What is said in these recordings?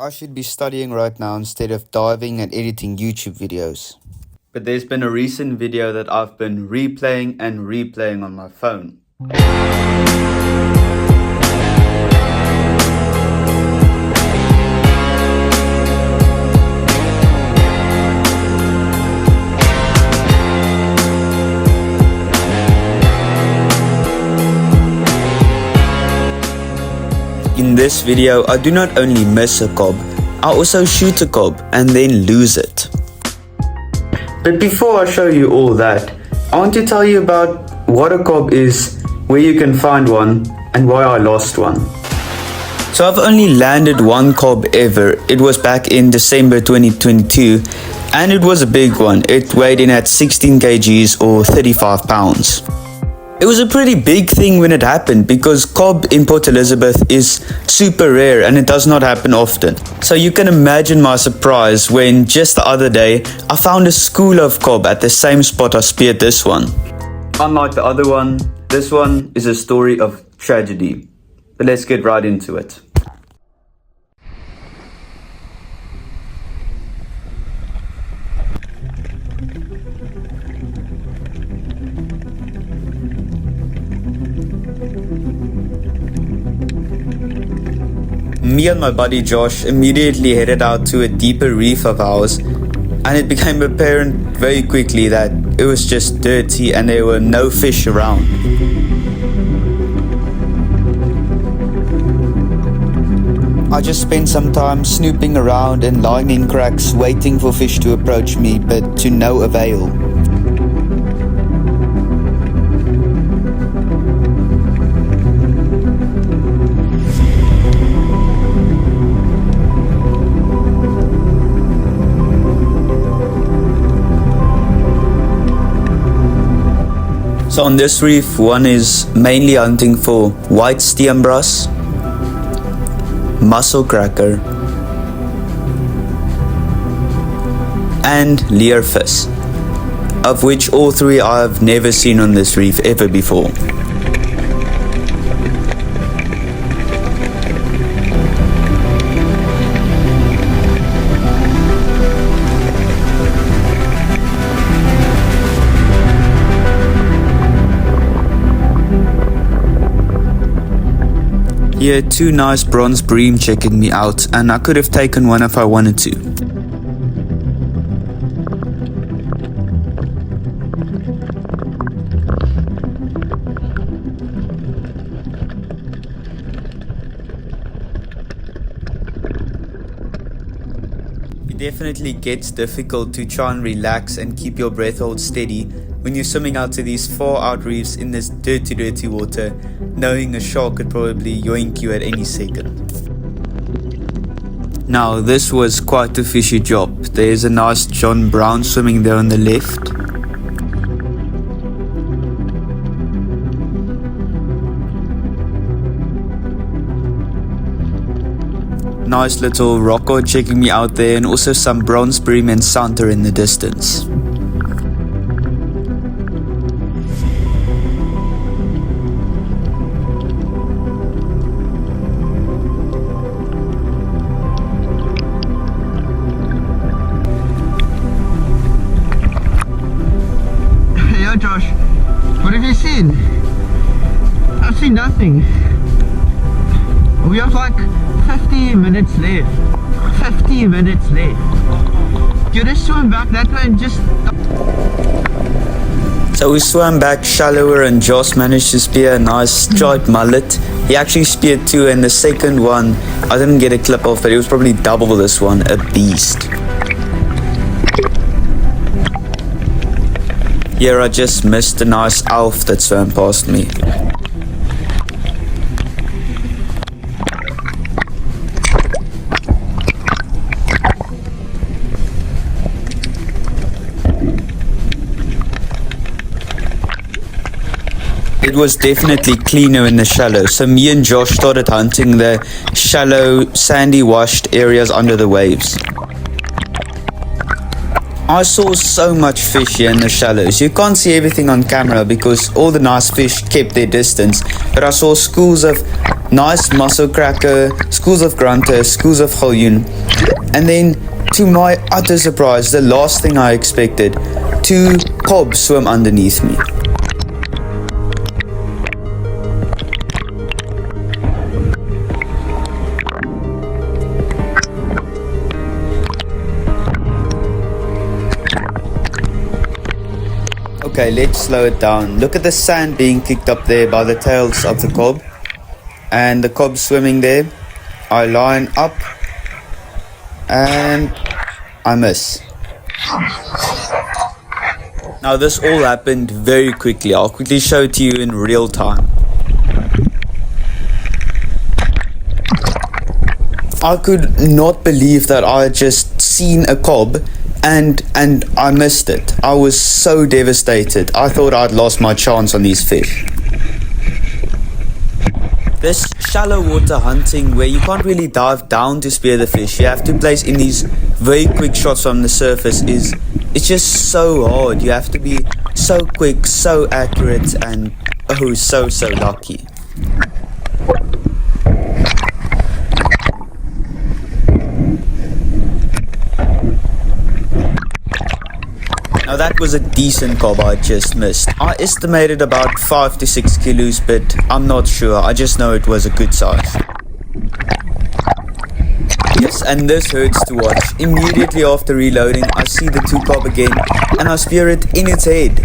I should be studying right now instead of diving and editing YouTube videos. But there's been a recent video that I've been replaying and replaying on my phone. In this video, I do not only miss a cob, I also shoot a cob and then lose it. But before I show you all that, I want to tell you about what a cob is, where you can find one, and why I lost one. So I've only landed one cob ever. It was back in December 2022, and it was a big one. It weighed in at 16 kgs or 35 pounds. It was a pretty big thing when it happened because cob in Port Elizabeth is super rare and it does not happen often. So you can imagine my surprise when just the other day I found a school of cob at the same spot I speared this one. Unlike the other one, this one is a story of tragedy. But let's get right into it. Me and my buddy Josh immediately headed out to a deeper reef of ours, and it became apparent very quickly that it was just dirty and there were no fish around. I just spent some time snooping around and lying in cracks waiting for fish to approach me, but to no avail. So on this reef, one is mainly hunting for white steenbras, mussel cracker, and leervis, of which all three I have never seen on this reef ever before. Here, two nice bronze bream checking me out, and I could have taken one if I wanted to. It definitely gets difficult to try and relax and keep your breath hold steady when you're swimming out to these far out reefs in this dirty water, knowing a shark could probably yoink you at any second. Now this was quite a fishy job. There's a nice John Brown swimming there on the left. Nice little rocker checking me out there, and also some bronze bream and santer in the distance. Josh, what have you seen? I've seen nothing. We have like 50 minutes left. 50 minutes left. You just swim back that way and just... So we swam back shallower and Josh managed to spear a nice striped mullet. He actually speared two, and the second one, I didn't get a clip of, but it was probably double this one, a beast. Here I just missed a nice elf that swam past me. It was definitely cleaner in the shallow, so me and Josh started hunting the shallow, sandy washed areas under the waves. I saw so much fish here in the shallows. You can't see everything on camera because all the nice fish kept their distance, but I saw schools of nice mussel cracker, schools of grunter, schools of galjoen, and then to my utter surprise, the last thing I expected, 2 kobs swim underneath me. Okay, let's slow it down. Look at the sand being kicked up there by the tails of the kob. And the kob swimming there. I line up. And I miss. Now this all happened very quickly. I'll quickly show it to you in real time. I could not believe that I had just seen a kob and I missed it. I was so devastated. I thought I'd lost my chance on these fish. This shallow water hunting where you can't really dive down to spear the fish, you have to place in these very quick shots from the surface, it's just so hard. You have to be so quick, so accurate, and oh, so lucky. Now that was a decent kob I just missed. I estimated about 5 to 6 kilos, but I'm not sure. I just know it was a good size. Yes, and this hurts to watch. Immediately after reloading, I see the 2 kob again, and I spear it in its head.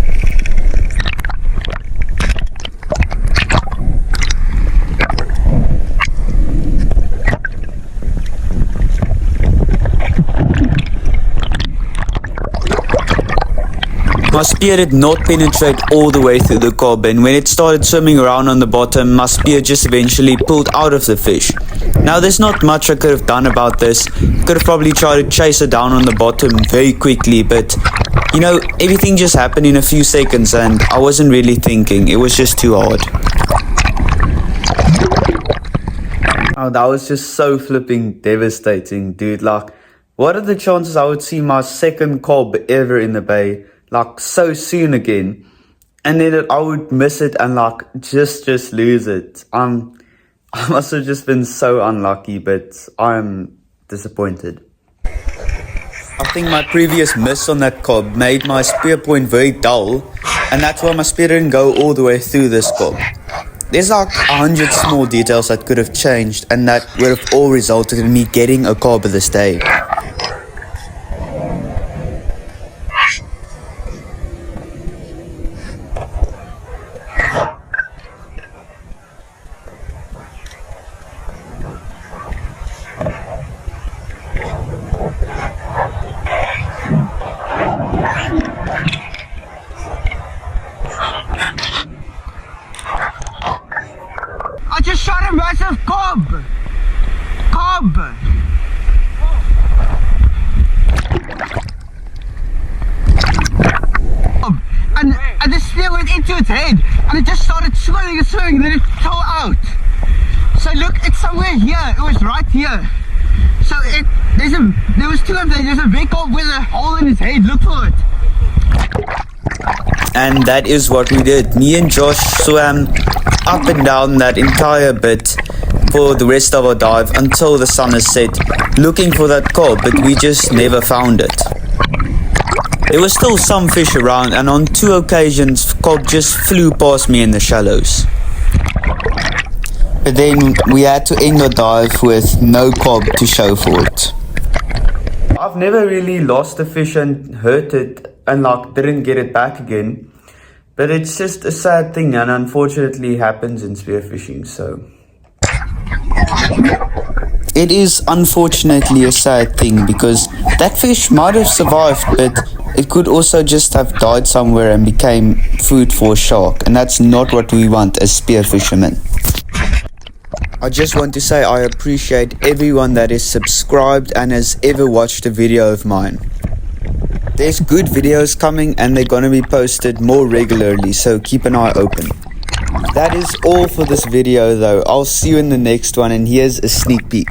My spear did not penetrate all the way through the kob, and when it started swimming around on the bottom, my spear just eventually pulled out of the fish. Now there's not much I could have done about this. Could have probably tried to chase it down on the bottom very quickly, but you know, everything just happened in a few seconds and I wasn't really thinking. It was just too hard. Oh, that was just so flipping devastating, dude. Like, what are the chances I would see my second kob ever in the bay, like so soon again, and then I would miss it and like just lose it. I must have just been so unlucky, but I'm disappointed. I think my previous miss on that kob made my spear point very dull, and that's why my spear didn't go all the way through this kob. There's like 100 small details that could have changed, and that would have all resulted in me getting a kob this day. I just shot a massive kob! And the spear went into its head and it just started swimming and then it fell out. So look, it's somewhere here. It was right here. So there was 2 of them. There's a big kob with a hole in its head. Look for it. And that is what we did. Me and Josh swam up and down that entire bit for the rest of our dive until the sun has set, looking for that kob, but we just never found it. There was still some fish around, and on 2 occasions kob just flew past me in the shallows. But then we had to end the dive with no kob to show for it. I've never really lost a fish and hurt it and like didn't get it back again, but it's just a sad thing and unfortunately happens in spearfishing. So it is unfortunately a sad thing because that fish might have survived, but it could also just have died somewhere and became food for a shark, and that's not what we want as spearfishermen. I just want to say I appreciate everyone that is subscribed and has ever watched a video of mine. There's good videos coming and they're gonna be posted more regularly, so keep an eye open. That is all for this video though. I'll see you in the next one, and here's a sneak peek.